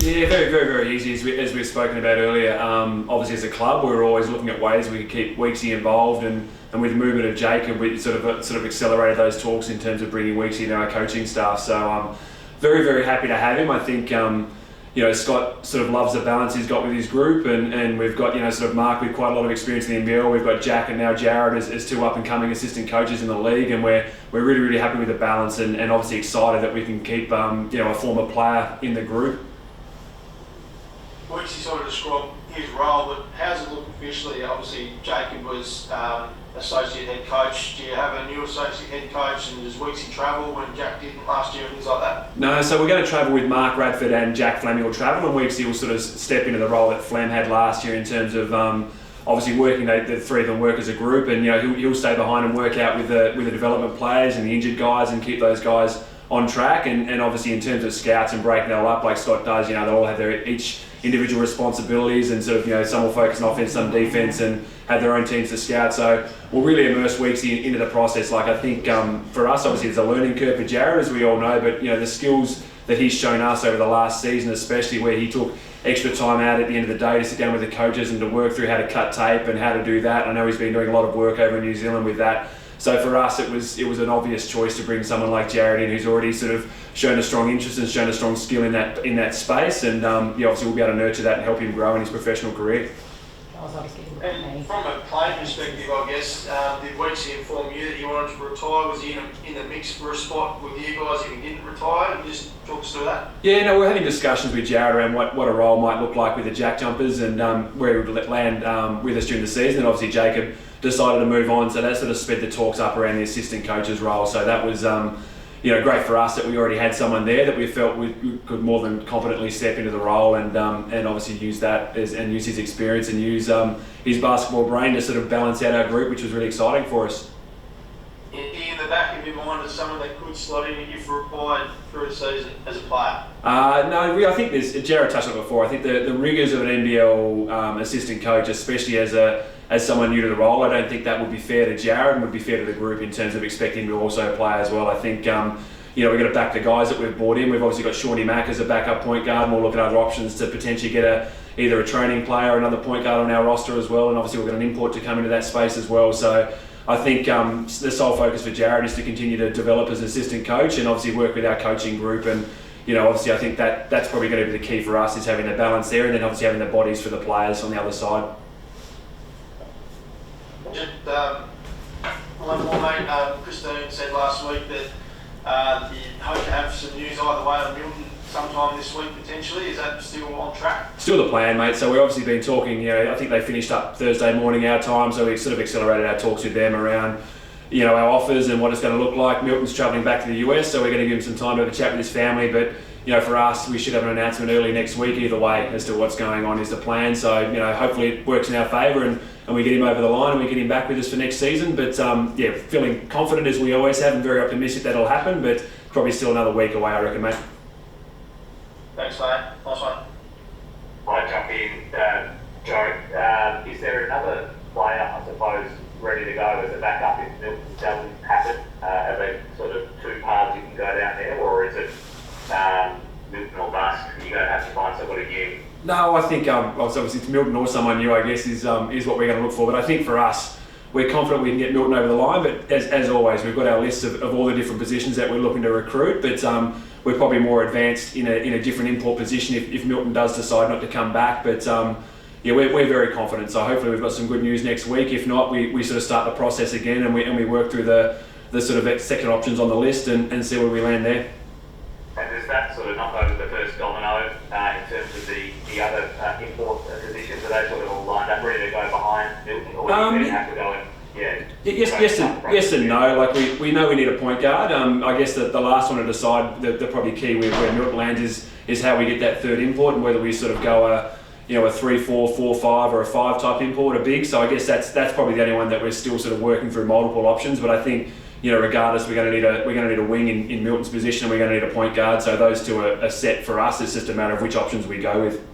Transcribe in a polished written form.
Yeah, very, very, very easy. As we've spoken about earlier, obviously as a club, we're always looking at ways we can keep Weeksy involved, and with the movement of Jacob, we sort of accelerated those talks in terms of bringing Weeksy into our coaching staff. So I'm very, very happy to have him. I think Scott sort of loves the balance he's got with his group, and we've got sort of Mark with quite a lot of experience in the NBL. We've got Jack and now Jared as two up and coming assistant coaches in the league, and we're really, really happy with the balance, and obviously excited that we can keep a former player in the group. Weeksy sort of described his role, but how's it look officially? Obviously, Jacob was associate head coach. Do you have a new associate head coach, and does Weeksy travel when Jack didn't last year and things like that? No, so we're going to travel with Mark Radford and Jack Fleming will travel, and Weeksy will sort of step into the role that Flem had last year in terms of obviously working the three of them work as a group, and he'll stay behind and work out with the development players and the injured guys and keep those guys on track, and obviously in terms of scouts and breaking it all up like Scott does, they all have their each individual responsibilities, and sort of some will focus on offense, some defense, and have their own teams to scout. So we'll really immerse Weeksy into the process. Like I think for us, obviously there's a learning curve for Jared, as we all know, but the skills that he's shown us over the last season, especially where he took extra time out at the end of the day to sit down with the coaches and to work through how to cut tape and how to do that. I know he's been doing a lot of work over in New Zealand with that. So for us, it was an obvious choice to bring someone like Jared in, who's already sort of shown a strong interest and shown a strong skill in that space, and obviously we'll be able to nurture that and help him grow in his professional career. And from a playing perspective, I guess, did Weeksy inform you that he wanted to retire? Was he in the mix for a spot with you guys if he didn't retire? Can you just talk us through that? Yeah, no, we're having discussions with Jared around what a role might look like with the Jack Jumpers, and where he would land with us during the season. And obviously Jacob decided to move on, so that sort of sped the talks up around the assistant coach's role. So that was great for us that we already had someone there that we felt we could more than competently step into the role, and obviously use that and use his experience and use his basketball brain to sort of balance out our group, which was really exciting for us. In the back of your mind, as someone that could slot in if required through the season as a player? No, I think Jared touched on it before. I think the rigours of an NBL assistant coach, especially as someone new to the role, I don't think that would be fair to Jared and would be fair to the group in terms of expecting him to also play as well. I think we've got to back the guys that we've brought in. We've obviously got Shawnee Mack as a backup point guard, and we'll look at other options to potentially get either a training player or another point guard on our roster as well, and obviously we've got an import to come into that space as well. So I think the sole focus for Jared is to continue to develop as an assistant coach and obviously work with our coaching group, and obviously I think that's probably going to be the key for us, is having the balance there, and then obviously having the bodies for the players on the other side. Just one more, mate. Christine said last week that you hope to have some news either way on Milton sometime this week potentially. Is that still on track? Still the plan, mate. So we've obviously been talking, I think they finished up Thursday morning our time, so we sort of accelerated our talks with them around our offers and what it's going to look like. Milton's travelling back to the US, so we're going to give him some time to have a chat with his family, but for us, we should have an announcement early next week either way as to what's going on is the plan. So, hopefully it works in our favour and we get him over the line and we get him back with us for next season. But, feeling confident as we always have and very optimistic that'll happen, but probably still another week away, I reckon, mate. Thanks, mate. Nice one. I'll jump in. Jorrick, is there another player, I suppose, ready to go as a backup if Milton doesn't happen? Are there sort of two paths you can go down there, or is it Milton or bust? You're going to have to find somebody new? No, I think obviously it's Milton or someone new, I guess, is what we're going to look for. But I think for us, we're confident we can get Milton over the line. But as always, we've got our list of all the different positions that we're looking to recruit. But we're probably more advanced in a different import position if Milton does decide not to come back. But we're very confident. So hopefully we've got some good news next week. If not, we sort of start the process again and we work through the sort of second options on the list and see where we land there. And does that sort of knock over the first domino in terms of the other import positions? Are they sort of all lined up, ready to go behind Milton, or do you have to go and Yes and no. Like we know we need a point guard. I guess the last one to decide the probably key where Milton lands is how we get that third import and whether we sort of go a 3-4, 4-5 or a 5 type import, a big. So I guess that's probably the only one that we're still sort of working through multiple options. But I think regardless, we're going to need a wing in Milton's position, and we're going to need a point guard. So those two are set for us. It's just a matter of which options we go with.